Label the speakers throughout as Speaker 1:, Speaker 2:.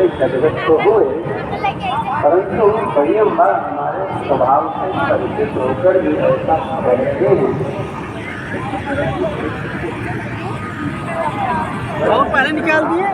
Speaker 1: से गदगद तो हुए, परंतु संयम बल हमारे स्वभाव से परिचित होकर भी ऐसा करते हैं।
Speaker 2: बहुत पहले निकाल दिए।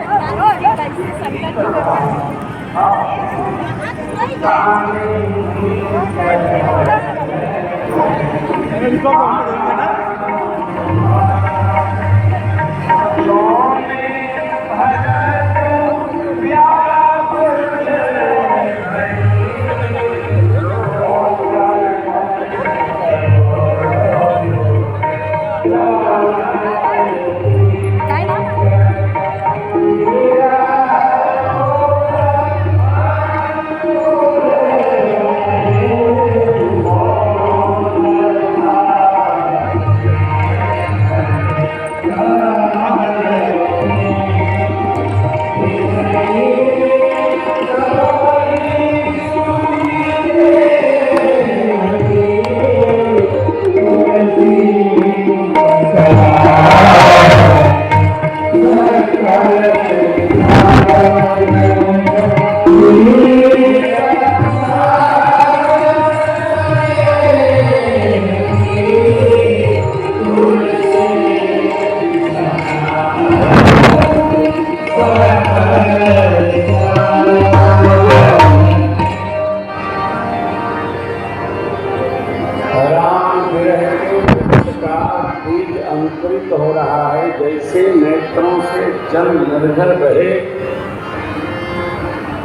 Speaker 1: अंकुरित हो रहा है, जैसे नेत्रों से जल निर्भर रहे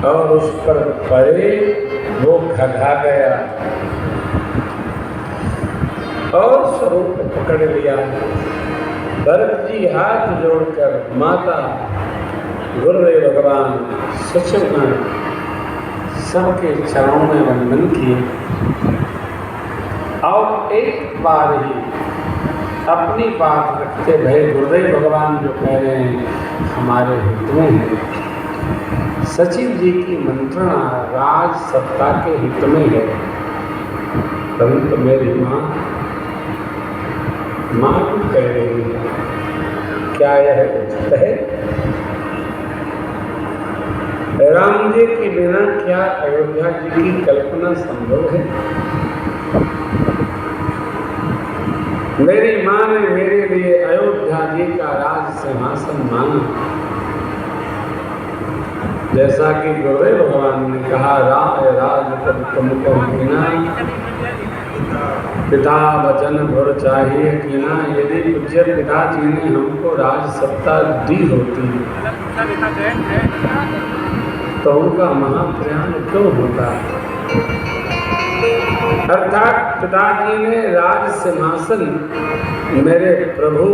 Speaker 1: और उस पर पड़े वो घटा गया और स्वरूप पकड़ लिया। भरत जी हाथ जोड़कर माता गुरुदेव भगवान सचिव सबके चरणों में वंदन किए और एक बार ही अपनी बात रखते भय गुरुदेव भगवान जो कह रहे हैं हमारे हित में है। सचिव जी की मंत्रणा राज सत्ता के हित में है, परंतु मेरी माँ क्यों कह रही है? क्या यह उचित है? राम जी के बिना क्या अयोध्या जी की कल्पना संभव है? मेरी माँ ने मेरे लिए अयोध्या जी का राज सिंहासन मांगा, जैसा कि गुरुदेव भगवान ने कहा राय राज तब तुमको कीना, पिता वचन भुर चाहिए कीना। यदि पूज्य पिताजी ने हमको राज सत्ता दी होती तो उनका महाप्रयाण क्यों होता? अर्थात पिताजी ने राज सिंहासन मेरे प्रभु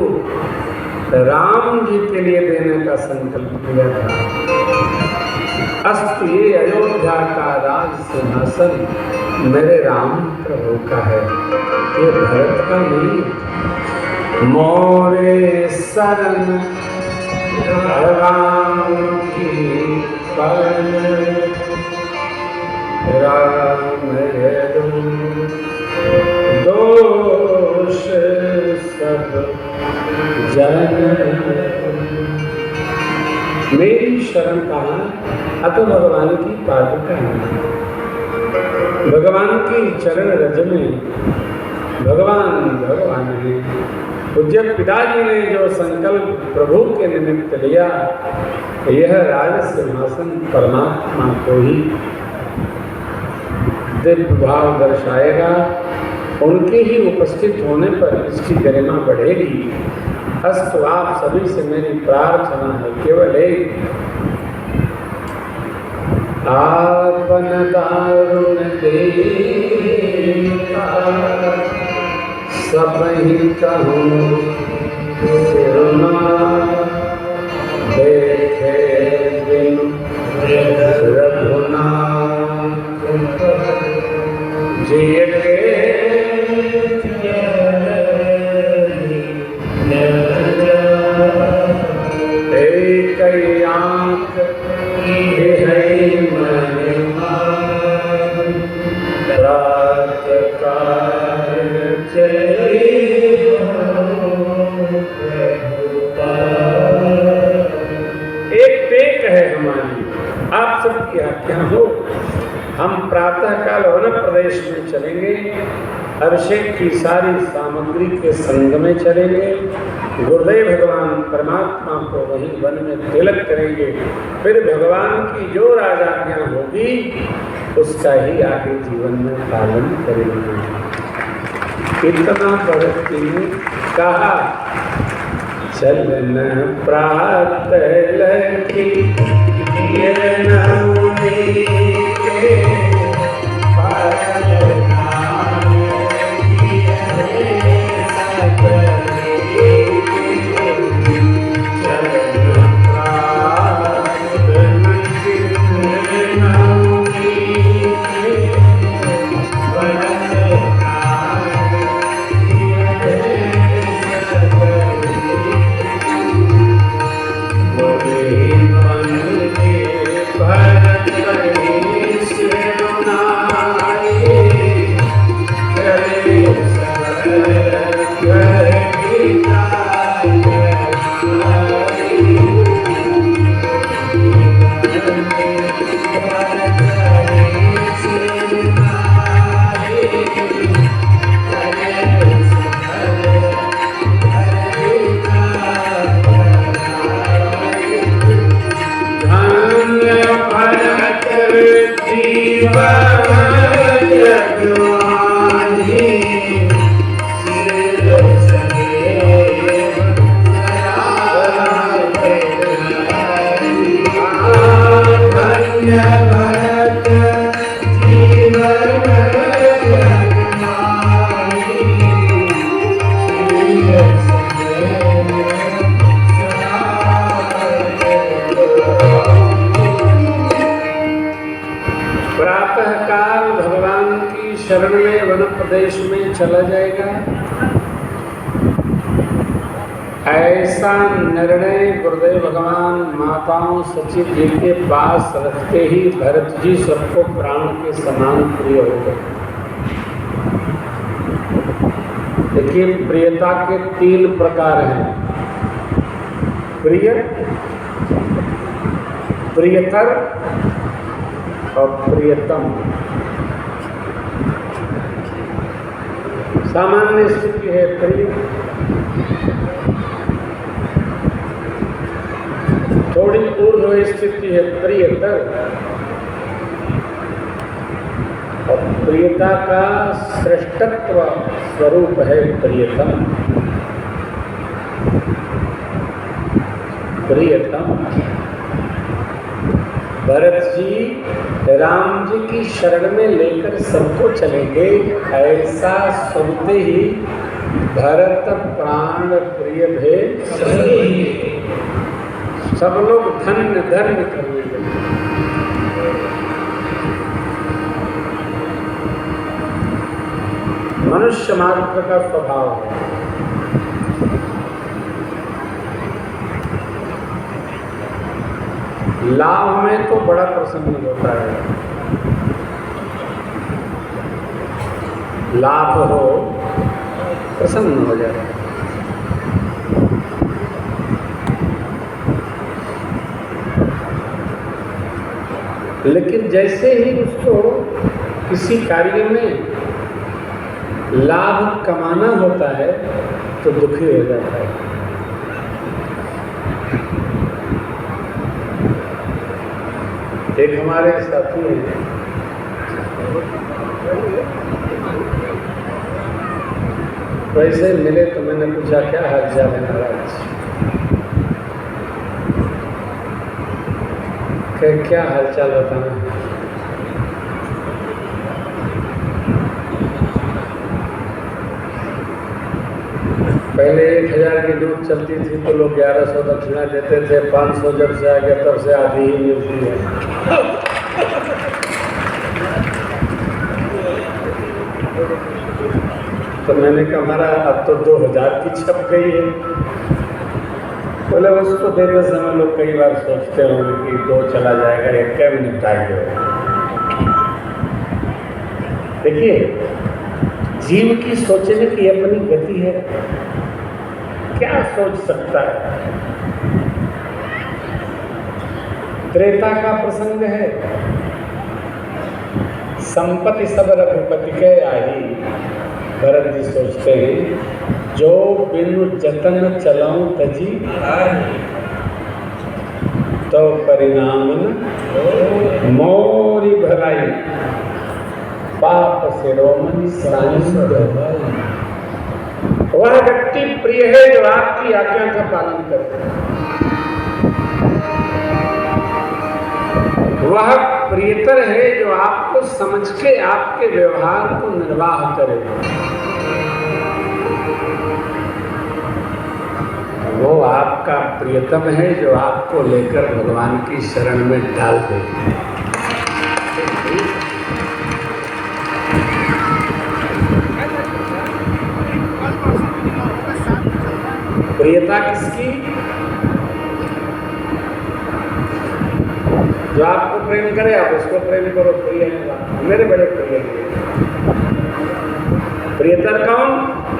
Speaker 1: राम जी के लिए देने का संकल्प किया था। अस्तु ये अयोध्या का राज सिंहासन मेरे राम प्रभु का है, ये भरत का नहीं। मोरे शरण राम की शरण, राम दोष सब जन। मेरी शरण कहाँ? अतो भगवान की पादुका है, भगवान की चरण रज में भगवान है। पूज्य पिताजी ने जो संकल्प प्रभु के निमित्त लिया, यह राज सिंहासन परमात्मा को ही दिव्य भाव दर्शाएगा। उनके ही उपस्थित होने पर इसकी गरिमा बढ़ेगी। अस्तु आप सभी से मेरी प्रार्थना है केवल एक, आपन दारुण देता सब ही कहूँ सिरमा, देखे बिन रघुनाथ जिय के कई आँख प्रात काल चले जी आप सबकी आज्ञा हो, हम प्रातःकाल वन प्रदेश में चलेंगे, अभिषेक की सारी सामग्री के संग में चलेंगे, गुरुदेव भगवान परमात्मा को वहीं वन में तिलक करेंगे, फिर भगवान की जो राजाज्ञा होगी उसका ही आगे जीवन में पालन करेंगे। इतना भक्ति ने कहा, चलन प्रातः लखी शरण में वन प्रदेश में चला जाएगा। ऐसा निर्णय गुरुदेव भगवान माताओं सचिव जी के पास रखते ही भरत जी सबको प्राण के समान प्रिय हो गए। देखिए, प्रियता के 3 प्रकार हैं, प्रिय, प्रियतर और प्रियतम। सामान्य स्थिति है प्रिय, थोड़ी ऊर्ध्व स्थिति है प्रियतर, और प्रियता का श्रेष्ठत्व स्वरूप है प्रियतम। प्रियतम भरत जी राम जी की शरण में लेकर सबको चलेंगे। ऐसा सुनते ही भरत प्राण प्रिय भेद सब लोग धन्य धन्य करने लगे। मनुष्य मात्र का स्वभाव है, लाभ में तो बड़ा प्रसन्न होता है, लाभ हो प्रसन्न हो जाए। लेकिन जैसे ही उसको किसी कार्य में लाभ कमाना होता है तो दुखी हो जाता है। एक हमारे साथी हैं, वैसे मिले तो मैंने पूछा क्या हाल चाल है महाराज, क्या हाल चाल बताना। पहले 1000 की नोट चलती थी तो लोग 1100 दक्षिणा देते थे, 500 जब से आ गया तब से आधी ही मिलती है। तो मैंने कहा महाराज अब तो 2000 की छप गई है। बोले उसको देते समय लोग कई बार सोचते होंगे कि 2 चला जाएगा या क्या निपटाएंगे। देखिए, जीव की सोचने की अपनी गति है, क्या सोच सकता है। त्रेता का प्रसंग है। संपत्ति सब रघुपति के आई। भरत जी सोचते हैं जो बिनु जतन चलाऊं तजी, तो परिणाम मोरी भलाई, पाप शिरोमणि साईं। वह व्यक्ति प्रिय है जो आपकी आज्ञा का पालन करे। वह प्रियतर है जो आपको समझ के आपके व्यवहार को निर्वाह करे। वो आपका प्रियतम है जो आपको लेकर भगवान की शरण में डाल दे। प्रियता किसकी? जो आपको प्रेम करे आप उसको प्रेम करो, प्रिय है मेरे बड़े प्रिय हैं। प्रियतर कौन?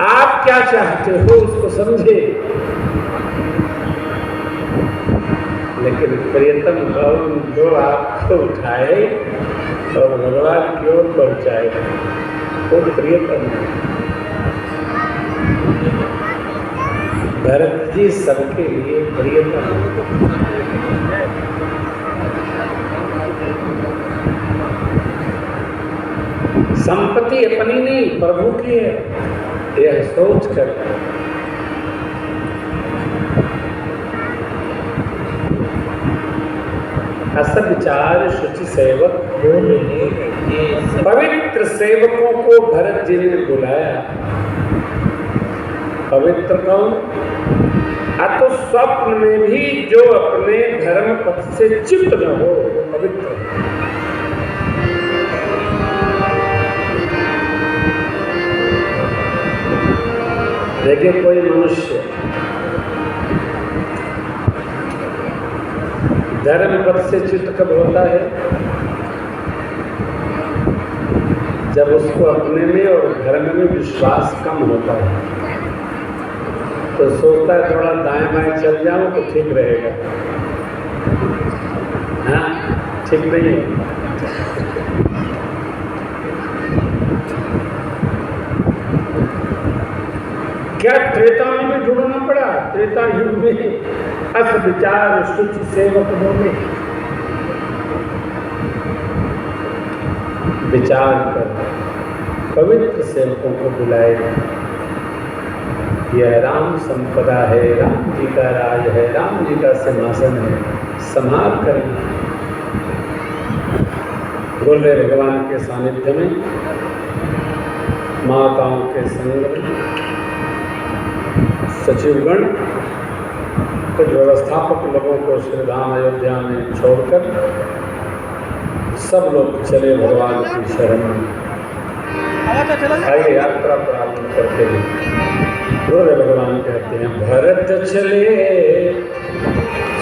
Speaker 1: आप क्या चाहते हो उसको समझे। लेकिन प्रियतम कौन? जो आपको उठाए और भगवान की ओर पहुंचाए, वो प्रियतम है। भरत जी सबके लिए प्रियतम है। संपत्ति अपनी नहीं प्रभु की है, यह सोच कर अस विचार शुचि सेवक बोले। पवित्र सेवकों को भरत जी ने बुलाया। पवित्र कौन? अतो स्वप्न में भी जो अपने धर्म पथ से चित्त न हो वो पवित्र। देखिए कोई मनुष्य धर्म पथ से चित्त कब होता है? जब उसको अपने में और धर्म में विश्वास कम होता है, तो सोचता है थोड़ा दाएं बाएं चल जाऊं तो ठीक रहेगा। हाँ, ठीक नहीं है। क्या त्रेता में भी ढूंढना पड़ा? त्रेता युग में अस विचार शुचि सेवक बोले। विचार कर पवित्र सेवकों को बुलाए। यह राम संपदा है, राम जी का राज है, राम जी का सिंहासन है, संभाल कर बोले। भगवान के सानिध्य में माताओं के संग में सचिवगण कुछ व्यवस्थापक लोगों को श्री राम अयोध्या में छोड़कर सब लोग चले भगवान की शरण में। आइए यात्रा प्रारंभ करते हैं। बोले भगवान कहते हैं भरत चले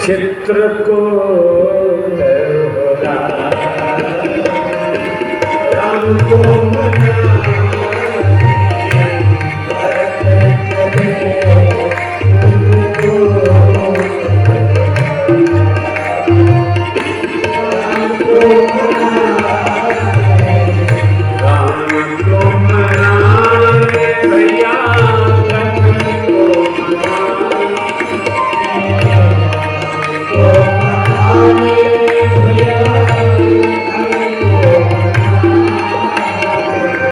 Speaker 1: चित्रकूट,